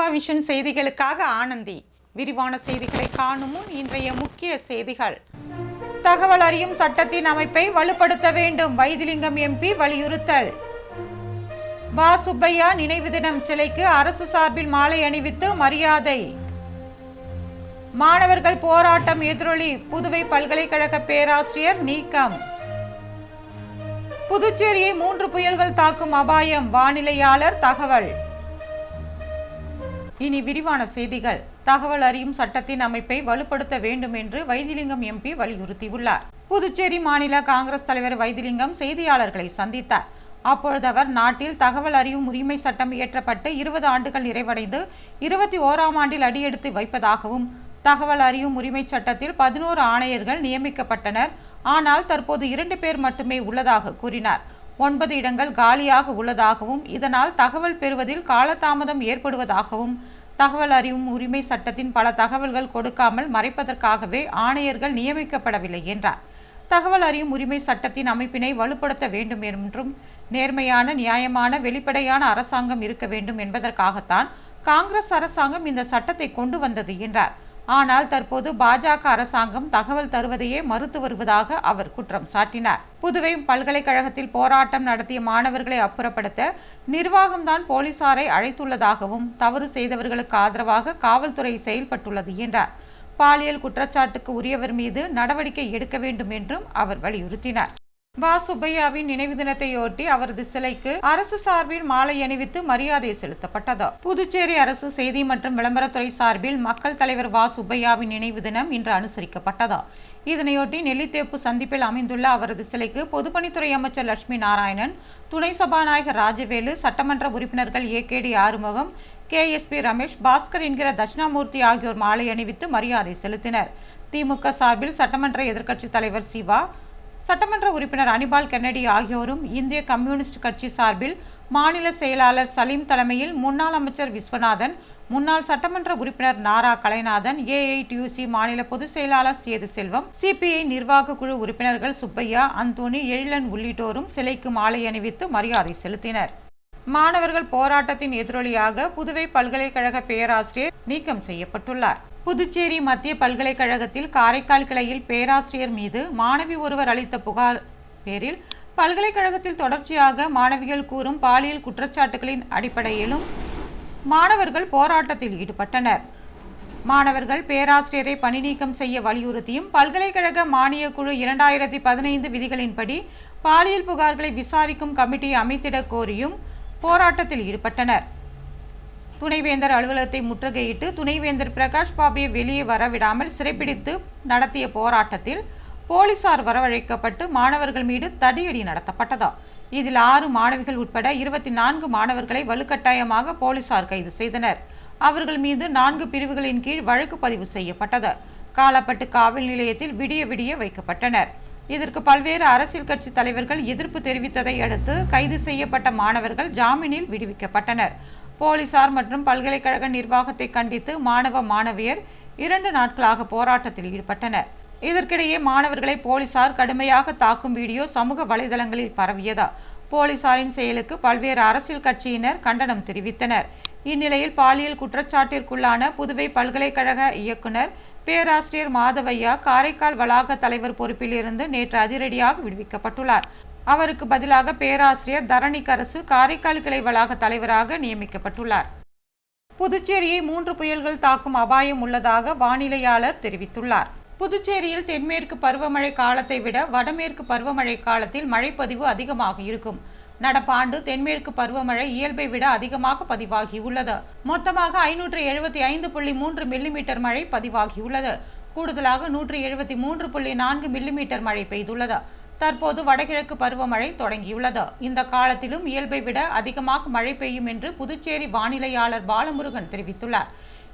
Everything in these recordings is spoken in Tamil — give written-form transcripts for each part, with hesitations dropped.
யோகா விஷன் செய்திகளுக்காக ஆனந்தி. விரிவான செய்திகளை காணும் முன் இன்றைய முக்கிய செய்திகள். தகவல் அறியும் சட்டத்தின் அமைப்பை வலுப்படுத்த வேண்டும், வைத்திலிங்கம் எம்பி வலியுறுத்தல். பா. சுப்பையா நினைவு தினம் சிலைக்கு அரசு சார்பில் மாலை அணிவித்து மரியாதை. மாணவர்கள் போராட்டம் எதிரொலி, புதுவை பல்கலைக்கழக பேராசிரியர் நீக்கம். புதுச்சேரியை 3 புயல்கள் தாக்கும் அபாயம், வானிலையாளர் தகவல். இனி விரிவான செய்திகள். தகவல் அறியும் சட்டத்தின் அமைப்பை வலுப்படுத்த வேண்டும் என்று வைத்திலிங்கம் எம்பி வலியுறுத்தியுள்ளார். புதுச்சேரி மாநில காங்கிரஸ் தலைவர் வைத்திலிங்கம் செய்தியாளர்களை சந்தித்தார். அப்பொழுது அவர், நாட்டில் தகவல் அறியும் உரிமை சட்டம் இயற்றப்பட்டு 20 ஆண்டுகள் நிறைவடைந்து 21ஆம் ஆண்டில் அடியெடுத்து வைப்பதாகவும், தகவல் அறியும் உரிமை சட்டத்தில் 11 ஆணையர்கள் நியமிக்கப்பட்டனர். ஆனால் தற்போது 2 பேர் மட்டுமே உள்ளதாக கூறினார். 9 இடங்கள் காலியாக உள்ளதாகவும், இதனால் தகவல் பெறுவதில் காலதாமதம் ஏற்படுவதாகவும், தகவல் அறியும் உரிமை சட்டத்தின் பல தகவல்கள் கொடுக்காமல் மறைப்பதற்காகவே ஆணையர்கள் நியமிக்கப்படவில்லை என்றார். தகவல் அறியும் உரிமை சட்டத்தின் அமைப்பினை வலுப்படுத்த வேண்டும் என்றும், நேர்மையான, நியாயமான, வெளிப்படையான அரசாங்கம் இருக்க வேண்டும் என்பதற்காகத்தான் காங்கிரஸ் அரசாங்கம் இந்த சட்டத்தை கொண்டு வந்தது என்றார். ஆனால் தற்போது பாஜக அரசாங்கம் தகவல் தருவதையே மறுத்து வருவதாக அவர் குற்றம் சாட்டினார். புதுவை பல்கலைக்கழகத்தில் போராட்டம் நடத்திய மாணவர்களை அப்புறப்படுத்த நிர்வாகம்தான் போலீசாரை அழைத்துள்ளதாகவும், தவறு செய்தவர்களுக்கு ஆதரவாக காவல்துறை செயல்பட்டுள்ளது என்றார். பாலியல் குற்றச்சாட்டுக்கு உரியவர் மீது நடவடிக்கை எடுக்க வேண்டும் என்றும் அவர் வலியுறுத்தினார். பா. சுப்பையாவின் நினைவு தினத்தையொட்டி அவரது சிலைக்கு அரசு சார்பில் மாலை அணிவித்து மரியாதை செலுத்தப்பட்டது. புதுச்சேரி அரசு செய்தி மற்றும் விளம்பரத்துறை சார்பில் மக்கள் தலைவர் வா. சுப்பையாவின் நினைவு தினம் இன்று அனுசரிக்கப்பட்டது. இதனையொட்டி நெல்லித்தேப்பு சந்திப்பில் அமைந்துள்ள அவரது சிலைக்கு பொதுப்பணித்துறை அமைச்சர் லட்சுமி நாராயணன், துணை சபாநாயகர் ராஜவேலு, சட்டமன்ற உறுப்பினர்கள் ஏ.கே.டி. ஆறுமுகம், கே.எஸ்.பி. ரமேஷ், பாஸ்கர் என்கிற தட்சிணாமூர்த்தி ஆகியோர் மாலை அணிவித்து மரியாதை செலுத்தினர். திமுக சார்பில் சட்டமன்ற எதிர்க்கட்சித் தலைவர் சிவா, சட்டமன்ற உறுப்பினர் அனிபால் கென்னடி ஆகியோரும், இந்திய கம்யூனிஸ்ட் கட்சி சார்பில் மாநில செயலாளர் சலீம் தலைமையில் முன்னாள் அமைச்சர் விஸ்வநாதன், முன்னாள் சட்டமன்ற உறுப்பினர் நாரா கலைநாதன், ஏஐடியூசி மாநில பொதுச் செயலாளர் சேது செல்வம், சிபிஐ நிர்வாக குழு உறுப்பினர்கள் சுப்பையா, அந்தோணி, எழிலன் உள்ளிட்டோரும் சிலைக்கு மாலை அணிவித்து மரியாதை செலுத்தினர். மாணவர்கள் போராட்டத்தின் எதிரொலியாக புதுவை பல்கலைக்கழக பேராசிரியர் நீக்கம் செய்யப்பட்டுள்ளார். புதுச்சேரி மத்திய பல்கலைக்கழகத்தில் காரைக்கால் கிளையில் பேராசிரியர் மீது மாணவி ஒருவர் அளித்த புகார் பேரில் பல்கலைக்கழகத்தில் தொடர்ச்சியாக மாணவிகள் கூறும் பாலியல் குற்றச்சாட்டுகளின் அடிப்படையிலும் மாணவர்கள் போராட்டத்தில் ஈடுபட்டனர். மாணவர்கள் பேராசிரியரை பணி நீக்கம் செய்ய வலியுறுத்தியும், பல்கலைக்கழக மானிய குழு 2015 விதிகளின்படி பாலியல் புகார்களை விசாரிக்கும் கமிட்டியை அமைத்திட கோரியும் போராட்டத்தில் ஈடுபட்டனர். துணைவேந்தர் அலுவலகத்தை முற்றுகையிட்டு துணைவேந்தர் பிரகாஷ் பாபியை வெளியே வரவிடாமல் சிறைப்பிடித்து நடத்திய போராட்டத்தில் போலீசார் வரவழைக்கப்பட்டு மாணவர்கள் மீது தடியடி நடத்தப்பட்டது. இதில் 6 மாணவிகள் உட்பட 24 மாணவர்களை வலுக்கட்டாயமாக போலீசார் கைது செய்தனர். அவர்கள் மீது 4 பிரிவுகளின் கீழ் வழக்கு பதிவு செய்யப்பட்டது. காலப்பட்டு காவல் நிலையத்தில் விடிய விடிய வைக்கப்பட்டனர். இதற்கு பல்வேறு அரசியல் கட்சி தலைவர்கள் எதிர்ப்பு தெரிவித்ததை அடுத்து கைது செய்யப்பட்ட மாணவர்கள் ஜாமீனில் விடுவிக்கப்பட்டனர். போலீசார் மற்றும் பல்கலைக்கழக நிர்வாகத்தை கண்டித்து மாணவ மாணவியர் 2 நாட்களாக போராட்டத்தில் ஈடுபட்டனர். இதற்கிடையே மாணவர்களை போலீசார் கடுமையாக தாக்கும் வீடியோ சமூக வலைதளங்களில் பரவியது. போலீசாரின் செயலுக்கு பல்வேறு அரசியல் கட்சியினர் கண்டனம் தெரிவித்தனர். இந்நிலையில் பாலியல் குற்றச்சாட்டிற்குள்ளான புதுவை பல்கலைக்கழக இயக்குனர் பேராசிரியர் மாதவையா காரைக்கால் வளாக தலைவர் பொறுப்பில் இருந்து நேற்று அதிரடியாக விடுவிக்கப்பட்டுள்ளார். அவருக்கு பதிலாக பேராசிரியர் தரணிக்கரசு காரைக்கால் கிளை வளாக தலைவராக நியமிக்கப்பட்டுள்ளார். புதுச்சேரியை 3 புயல்கள் தாக்கும் அபாயம் உள்ளதாக வானிலையாளர் தெரிவித்துள்ளார். புதுச்சேரியில் தென்மேற்கு பருவமழை காலத்தை விட வடமேற்கு பருவமழை காலத்தில் மழைப்பதிவு அதிகமாக இருக்கும். நடப்பாண்டு தென்மேற்கு பருவமழை இயல்பை விட அதிகமாக பதிவாகியுள்ளது. மொத்தமாக 575.3 மில்லிமீட்டர் மழை பதிவாகியுள்ளது. கூடுதலாக 173.4 மில்லிமீட்டர் மழை பெய்துள்ளது. தற்போது வடகிழக்கு பருவமழை தொடங்கியுள்ளது. இந்த காலத்திலும் இயல்பை விட அதிகமாக மழை பெய்யும் என்று புதுச்சேரி வானிலையாளர் பாலமுருகன் தெரிவித்துள்ளார்.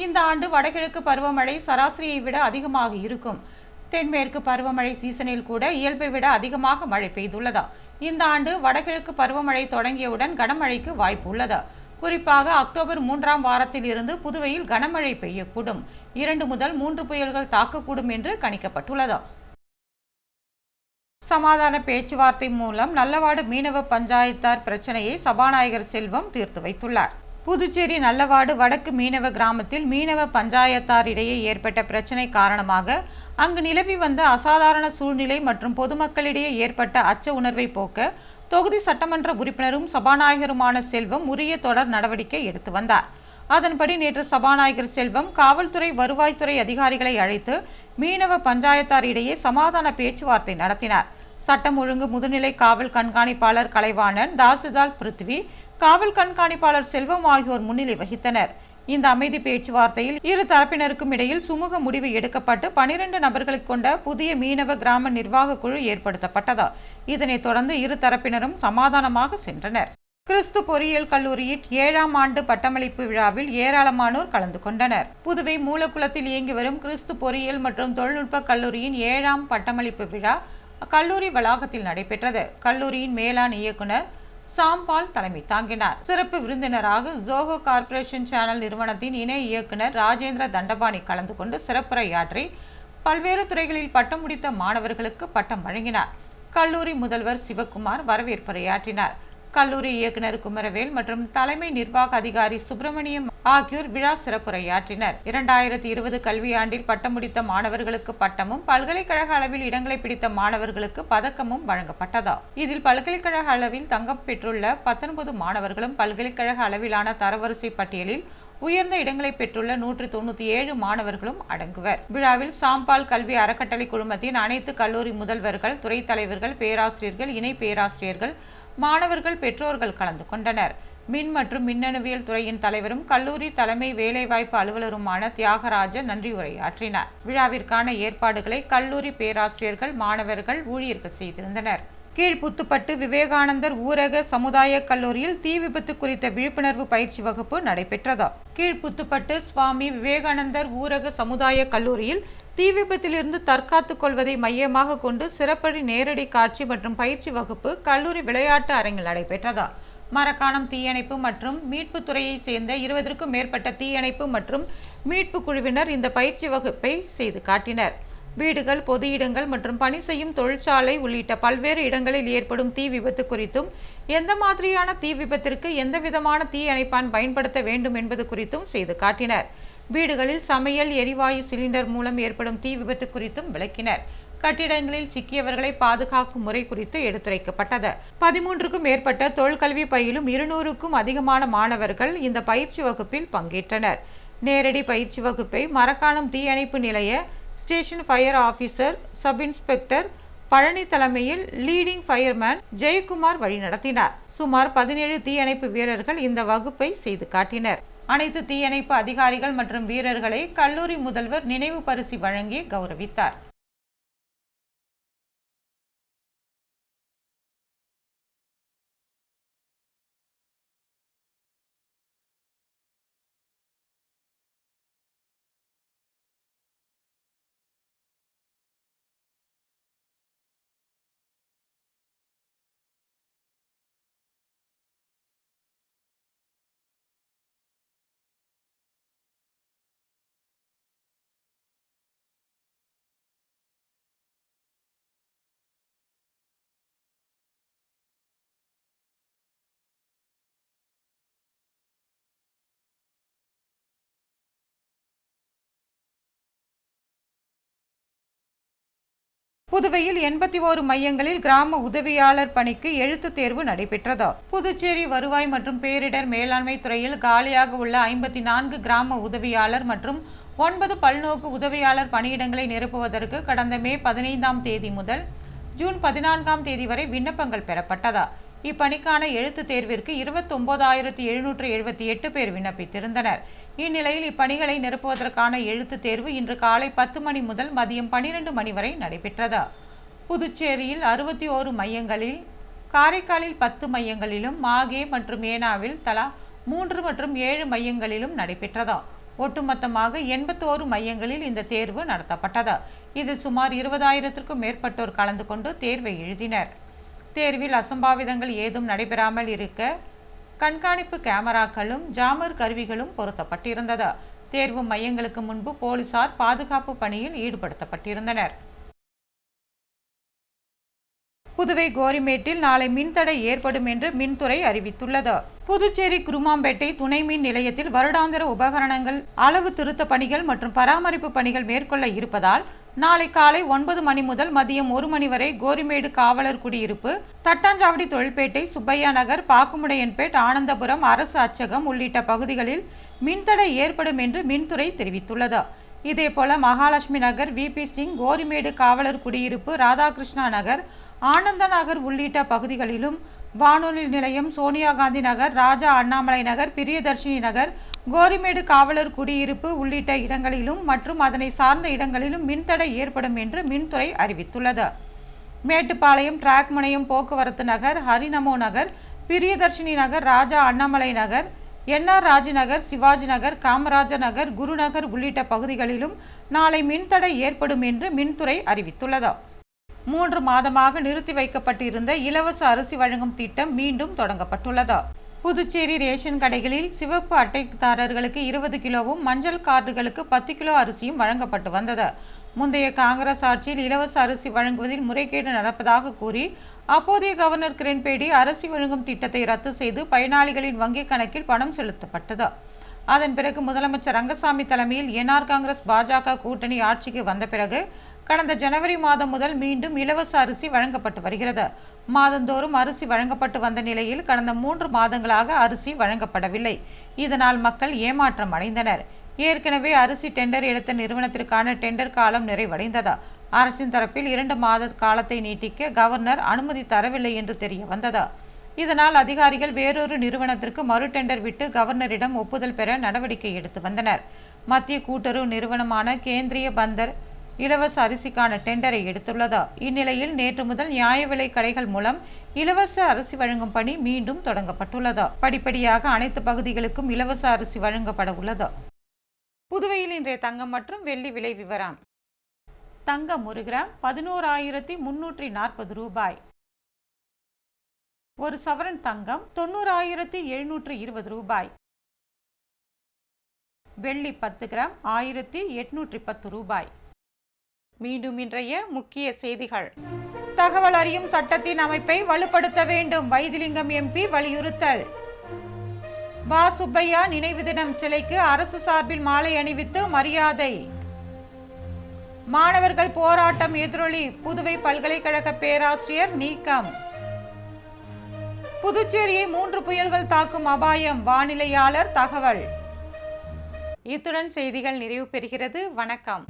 இந்த ஆண்டு வடகிழக்கு பருவமழை சராசரியை விட அதிகமாக இருக்கும். தென்மேற்கு பருவமழை சீசனில் கூட இயல்பை விட அதிகமாக மழை பெய்துள்ளது. இந்த ஆண்டு வடகிழக்கு பருவமழை தொடங்கியவுடன் கனமழைக்கு வாய்ப்பு உள்ளது. குறிப்பாக அக்டோபர் 3ஆம் வாரத்தில் இருந்து புதுவையில் கனமழை பெய்யக்கூடும். 2 முதல் 3 புயல்கள் தாக்கக்கூடும் என்று கணிக்கப்பட்டுள்ளது. சமாதான பேச்சுவார்த்தை மூலம் நல்லவாடு மீனவ பஞ்சாயத்தார் பிரச்சனையை சபாநாயகர் செல்வம் தீர்த்து வைத்துள்ளார். புதுச்சேரி நல்லவாடு வடக்கு மீனவ கிராமத்தில் மீனவ பஞ்சாயத்தார் இடையே ஏற்பட்ட பிரச்சினை காரணமாக அங்கு நிலவி வந்த அசாதாரண சூழ்நிலை மற்றும் பொதுமக்களிடையே ஏற்பட்ட அச்ச உணர்வை போக்க தொகுதி சட்டமன்ற உறுப்பினரும் சபாநாயகருமான செல்வம் உரிய தொடர் நடவடிக்கை எடுத்து வந்தார். அதன்படி நேற்று சபாநாயகர் செல்வம் காவல்துறை வருவாய்த்துறை அதிகாரிகளை அழைத்து மீனவ பஞ்சாயத்தார் இடையே சமாதான பேச்சுவார்த்தை நடத்தினார். சட்டம் ஒழுங்கு முதுநிலை காவல் கண்காணிப்பாளர் கலைவாணன், தாசில்தார் பிருத்வி, காவல் கண்காணிப்பாளர் செல்வம் ஆகியோர் முன்னிலை வகித்தனர். இந்த அமைதி பேச்சுவார்த்தையில் இரு தரப்பினருக்கும் இடையில் சுமூக முடிவு எடுக்கப்பட்டு 12 நபர்களை கொண்ட புதிய மீனவ கிராம நிர்வாக குழு ஏற்படுத்தப்பட்டது. இதனைத் தொடர்ந்து இரு தரப்பினரும் சமாதானமாக சென்றனர். கிறிஸ்து பொறியியல் கல்லூரியின் 7ஆம் ஆண்டு பட்டமளிப்பு விழாவில் ஏராளமானோர் கலந்து கொண்டனர். புதுவை மூலக்குளத்தில் இயங்கி வரும் கிறிஸ்து பொறியியல் மற்றும் தொழில்நுட்ப கல்லூரியின் 7ஆம் பட்டமளிப்பு விழா கல்லூரி வளாகத்தில் நடைபெற்றது. கல்லூரியின் மேலாண் இயக்குனர் சாம்பால் தலைமை தாங்கினார். சிறப்பு விருந்தினராக ஜோஹோ கார்ப்பரேஷன் சேனல் நிறுவனத்தின் இணை இயக்குனர் ராஜேந்திர தண்டபாணி கலந்து கொண்டு சிறப்புரையாற்றி பல்வேறு துறைகளில் பட்டம் முடித்த மாணவர்களுக்கு பட்டம் வழங்கினார். கல்லூரி முதல்வர் சிவக்குமார் வரவேற்புரையாற்றினார். கல்லூரி இயக்குனர் குமரவேல் மற்றும் தலைமை நிர்வாக அதிகாரி சுப்பிரமணியம் ஆகியோர் விழா சிறப்புரையாற்றினர். 2020 கல்வியாண்டில் பட்டம் முடித்த மாணவர்களுக்கு பட்டமும், பல்கலைக்கழக அளவில் இடங்களை பிடித்த மாணவர்களுக்கு பதக்கமும் வழங்கப்பட்டது. இதில் பல்கலைக்கழக அளவில் தங்கம் பெற்றுள்ள 19 மாணவர்களும், பல்கலைக்கழக அளவிலான தரவரிசை பட்டியலில் உயர்ந்த இடங்களை பெற்றுள்ள 197 மாணவர்களும் அடங்குவர். விழாவில் சாம்பால் கல்வி அறக்கட்டளை குழுமத்தின் அனைத்து கல்லூரி முதல்வர்கள், துறை தலைவர்கள், பேராசிரியர்கள், இணை பேராசிரியர்கள், மாணவர்கள், பெற்றோர்கள் கலந்து கொண்டனர். மின் மற்றும் மின்னணுவியல் துறையின் தலைவரும் கல்லூரி தலைமை வேலைவாய்ப்பு அலுவலருமான தியாகராஜன் நன்றி உரையாற்றினார். விழாவிற்கான ஏற்பாடுகளை கல்லூரி பேராசிரியர்கள், மாணவர்கள், ஊழியர்கள் செய்திருந்தனர். கீழ்புத்துப்பட்டு விவேகானந்தர் ஊரக சமுதாய கல்லூரியில் தீ விபத்து குறித்த விழிப்புணர்வு பயிற்சி வகுப்பு நடைபெற்றது. கீழ்புத்துப்பட்டு சுவாமி விவேகானந்தர் ஊரக சமுதாய கல்லூரியில் தீ விபத்திலிருந்து தற்காத்துக் கொள்வதை மையமாக கொண்டு சிறப்படி நேரடி காட்சி மற்றும் பயிற்சி வகுப்பு கல்லூரி விளையாட்டு அரங்கில் நடைபெற்றது. மரக்காணம் தீயணைப்பு மற்றும் மீட்பு துறையை சேர்ந்த 20க்கும் மேற்பட்ட தீயணைப்பு மற்றும் மீட்பு குழுவினர் இந்த பயிற்சி வகுப்பை செய்து காட்டினர். வீடுகள், பொது இடங்கள் மற்றும் பணி செய்யும் தொழிற்சாலை உள்ளிட்ட பல்வேறு இடங்களில் ஏற்படும் தீ விபத்து குறித்தும், எந்த மாதிரியான தீ விபத்திற்கு எந்த விதமான தீ அணைப்பான் பயன்படுத்த வேண்டும் என்பது குறித்தும் செய்து காட்டினர். வீடுகளில் சமையல் எரிவாயு சிலிண்டர் மூலம் ஏற்படும் தீ விபத்து குறித்தும் விளக்கினர். கட்டிடங்களில் சிக்கியவர்களை பாதுகாக்கும் முறை குறித்து எடுத்துரைக்கப்பட்டது. 13க்கும் மேற்பட்ட தொழிற்கல்வி பயிலும் 200க்கும் அதிகமான மாணவர்கள் இந்த பயிற்சி வகுப்பில் பங்கேற்றனர். நேரடி பயிற்சி வகுப்பை மரக்காணம் தீயணைப்பு நிலைய station fire officer sub inspector Palani தலைமையில் லீடிங் ஃபயர்மேன் ஜெயக்குமார் வழிநடத்தினார். சுமார் 17 தீயணைப்பு வீரர்கள் இந்த வகுப்பை செய்து காட்டினர். அனைத்து தீயணைப்பு அதிகாரிகள் மற்றும் வீரர்களை கல்லூரி முதல்வர் நினைவு பரிசு வழங்கி கௌரவித்தார். புதுவையில் 81 மையங்களில் கிராம உதவியாளர் பணிக்கு எழுத்து தேர்வு நடைபெற்றது. புதுச்சேரி வருவாய் மற்றும் பேரிடர் மேலாண்மை துறையில் காலியாக உள்ள 54 கிராம உதவியாளர் மற்றும் 9 பல்நோக்கு உதவியாளர் பணியிடங்களை நிரப்புவதற்கு கடந்த மே 15ஆம் தேதி முதல் ஜூன் 14ஆம் தேதி வரை விண்ணப்பங்கள் பெறப்பட்டது. இப்பணிக்கான எழுத்து தேர்விற்கு 29,778 பேர் விண்ணப்பித்திருந்தனர். இந்நிலையில் இப்பணிகளை நிரப்புவதற்கான எழுத்து தேர்வு இன்று காலை 10 மணி முதல் மதியம் 12 மணி வரை நடைபெற்றது. புதுச்சேரியில் 61 மையங்களில், காரைக்காலில் 10 மையங்களிலும், மாகே மற்றும் ஏனாவில் தலா 3 மற்றும் 7 மையங்களிலும் நடைபெற்றது. ஒட்டுமொத்தமாக 81 மையங்களில் இந்த தேர்வு நடத்தப்பட்டது. இதில் சுமார் 20,000க்கும் மேற்பட்டோர் கலந்து கொண்டு தேர்வை எழுதினர். தேர்வில் அசம்பாவிதங்கள் ஏதும் நடைபெறாமல் இருக்க கண்காணிப்பு கேமராக்களும் ஜாமர் கருவிகளும் பொருத்தப்பட்டிருந்தது. தேர்வு மையங்களுக்கு முன்பு போலீசார் பாதுகாப்பு பணியில் ஈடுபடுத்தப்பட்டிருந்தனர். புதுவை கோரிமேட்டில் நாளை மின்தடை ஏற்படும் என்று மின்துறை அறிவித்துள்ளது. புதுச்சேரி குருமாம்பேட்டை துணை மின் நிலையத்தில் வருடாந்திர உபகரணங்கள் அளவு திருத்த பணிகள் மற்றும் பராமரிப்பு பணிகள் மேற்கொள்ள இருப்பதால் நாளை காலை 9 மணி முதல் மதியம் 1 மணி வரை கோரிமேடு காவலர் குடியிருப்பு, தட்டாஞ்சாவடி தொழில்பேட்டை, சுப்பையா நகர், பாக்குமுடையன்பேட், ஆனந்தபுரம், அரசு அச்சகம் உள்ளிட்ட பகுதிகளில் மின்தடை ஏற்படும் என்று மின்துறை தெரிவித்துள்ளது. இதேபோல மகாலட்சுமி நகர், விபி சிங், கோரிமேடு காவலர் குடியிருப்பு, ராதாகிருஷ்ணா நகர், ஆனந்த நகர் உள்ளிட்ட பகுதிகளிலும் வானொலி நிலையம், சோனியா காந்தி நகர், ராஜா அண்ணாமலை நகர், பிரியதர்ஷினி நகர், கோரிமேடு காவலர் குடியிருப்பு உள்ளிட்ட இடங்களிலும் மற்றும் அதனை சார்ந்த இடங்களிலும் மின்தடை ஏற்படும் என்று மின்துறை அறிவித்துள்ளது. மேட்டுப்பாளையம், டிராக் முனையம், போக்குவரத்து நகர், ஹரிநமோ நகர், பிரியதர்ஷினி நகர், ராஜா அண்ணாமலை நகர், என்ஆர் ராஜு நகர், சிவாஜி நகர், காமராஜர் நகர், குருநகர் உள்ளிட்ட பகுதிகளிலும் நாளை மின்தடை ஏற்படும் என்று மின்துறை அறிவித்துள்ளது. 3 மாதமாக நிறுத்தி வைக்கப்பட்டிருந்த இலவச அரிசி வழங்கும் திட்டம் மீண்டும் தொடங்கப்பட்டுள்ளது. புதுச்சேரி ரேஷன் கடைகளில் சிவப்பு அட்டைதாரர்களுக்கு 20 கிலோவும், மஞ்சள் கார்டுகளுக்கு 10 கிலோ அரிசியும் வழங்கப்பட்டு வந்தது. முந்தைய காங்கிரஸ் ஆட்சியில் இலவச அரிசி வழங்குவதில் முறைகேடு நடப்பதாக கூறி அப்போதைய கவர்னர் கிரண்பேடி அரிசி வழங்கும் திட்டத்தை ரத்து செய்து பயனாளிகளின் வங்கிக் கணக்கில் பணம் செலுத்தப்பட்டது. அதன் பிறகு முதலமைச்சர் ரங்கசாமி தலைமையில் என்ஆர் காங்கிரஸ் பாஜக கூட்டணி ஆட்சிக்கு வந்த பிறகு கடந்த ஜனவரி மாதம் முதல் மீண்டும் இலவச அரிசி வழங்கப்பட்டு வருகிறது. மாதந்தோறும் அரிசி வழங்கப்பட்டு வந்த நிலையில் கடந்த 3 மாதங்களாக அரிசி வழங்கப்படவில்லை. இதனால் மக்கள் ஏமாற்றம் அடைந்தனர். ஏற்கனவே அரிசி டெண்டர் எடுத்த நிறுவனத்திற்கான டெண்டர் காலம் நிறைவடைந்தது. அரசின் தரப்பில் 2 மாத காலத்தை நீட்டிக்க கவர்னர் அனுமதி தரவில்லை என்று தெரிய வந்தது. இதனால் அதிகாரிகள் வேறொரு நிறுவனத்திற்கு மறு டெண்டர் விட்டு கவர்னரிடம் ஒப்புதல் பெற நடவடிக்கை எடுத்து வந்தனர். மத்திய கூட்டுறவு நிறுவனமான கேந்திரிய பந்தர் இலவச அரிசிக்கான டெண்டரை எடுத்துள்ளது. இந்நிலையில் நேற்று முதல் நியாய விலை கடைகள் மூலம் இலவச அரிசி வழங்கும் பணி மீண்டும் தொடங்கப்பட்டுள்ளது. படிப்படியாக அனைத்து பகுதிகளுக்கும் இலவச அரிசி வழங்கப்பட உள்ளது. புதுவையில் இன்றைய தங்கம் மற்றும் வெள்ளி விலை விவரம். தங்கம் 1 கிராம் 11,340 ரூபாய். ஒரு சவரன் தங்கம் 90,720 ரூபாய். வெள்ளி 10 கிராம் 1,810 ரூபாய். மீண்டும் இன்றைய முக்கிய செய்திகள். தகவல் அறியும் சட்டத்தின் அமைப்பை வலுப்படுத்த வேண்டும், வைத்திலிங்கம் எம்பி வலியுறுத்தல். பா. சுப்பையா நினைவு தினம் சிலைக்கு அரசு சார்பில் மாலை அணிவித்து மரியாதை. மாணவர்கள் போராட்டம் எதிரொலி, புதுவை பல்கலைக்கழக பேராசிரியர் நீக்கம். புதுச்சேரியை 3 புயல்கள் தாக்கும் அபாயம், வானிலையாளர் தகவல். இத்துடன் செய்திகள் நிறைவு பெறுகிறது. வணக்கம்.